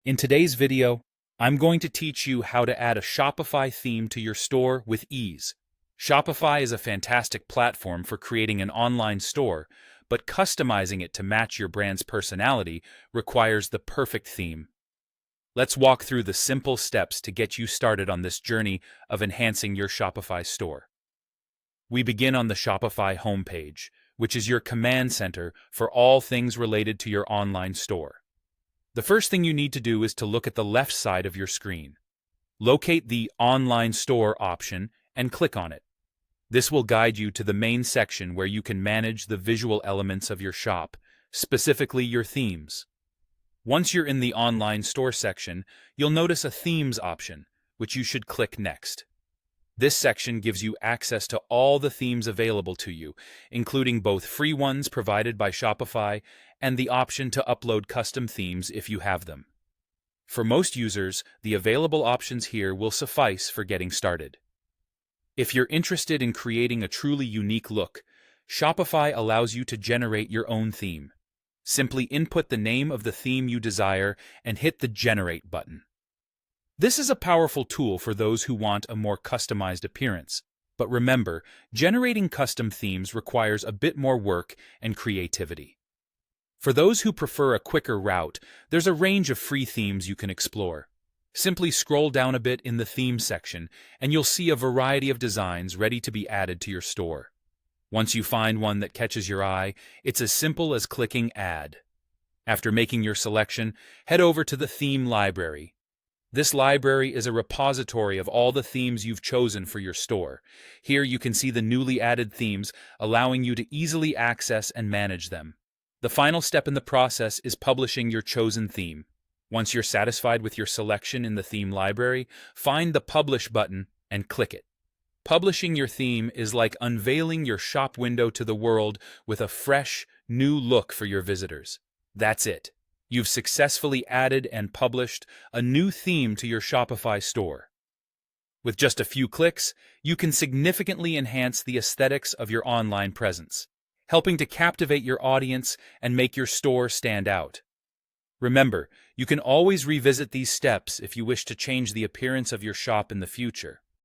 In today's video, I'm going to teach you how to add a Shopify theme to your store with ease. Shopify is a fantastic platform for creating an online store, but customizing it to match your brand's personality requires the perfect theme. Let's walk through the simple steps to get you started on this journey of enhancing your Shopify store. We begin on the Shopify homepage, which is your command center for all things related to your online store. The first thing you need to do is to look at the left side of your screen. Locate the Online Store option and click on it. This will guide you to the main section where you can manage the visual elements of your shop, specifically your themes. Once you're in the Online Store section, you'll notice a Themes option, which you should click next. This section gives you access to all the themes available to you, including both free ones provided by Shopify and the option to upload custom themes if you have them. For most users, the available options here will suffice for getting started. If you're interested in creating a truly unique look, Shopify allows you to generate your own theme. Simply input the name of the theme you desire and hit the Generate button. This is a powerful tool for those who want a more customized appearance. But remember, generating custom themes requires a bit more work and creativity. For those who prefer a quicker route, there's a range of free themes you can explore. Simply scroll down a bit in the Themes section, and you'll see a variety of designs ready to be added to your store. Once you find one that catches your eye, it's as simple as clicking Add. After making your selection, head over to the Theme Library. This library is a repository of all the themes you've chosen for your store. Here you can see the newly added themes, allowing you to easily access and manage them. The final step in the process is publishing your chosen theme. Once you're satisfied with your selection in the theme library, find the Publish button and click it. Publishing your theme is like unveiling your shop window to the world with a fresh, new look for your visitors. That's it. You've successfully added and published a new theme to your Shopify store. With just a few clicks, you can significantly enhance the aesthetics of your online presence, helping to captivate your audience and make your store stand out. Remember, you can always revisit these steps if you wish to change the appearance of your shop in the future.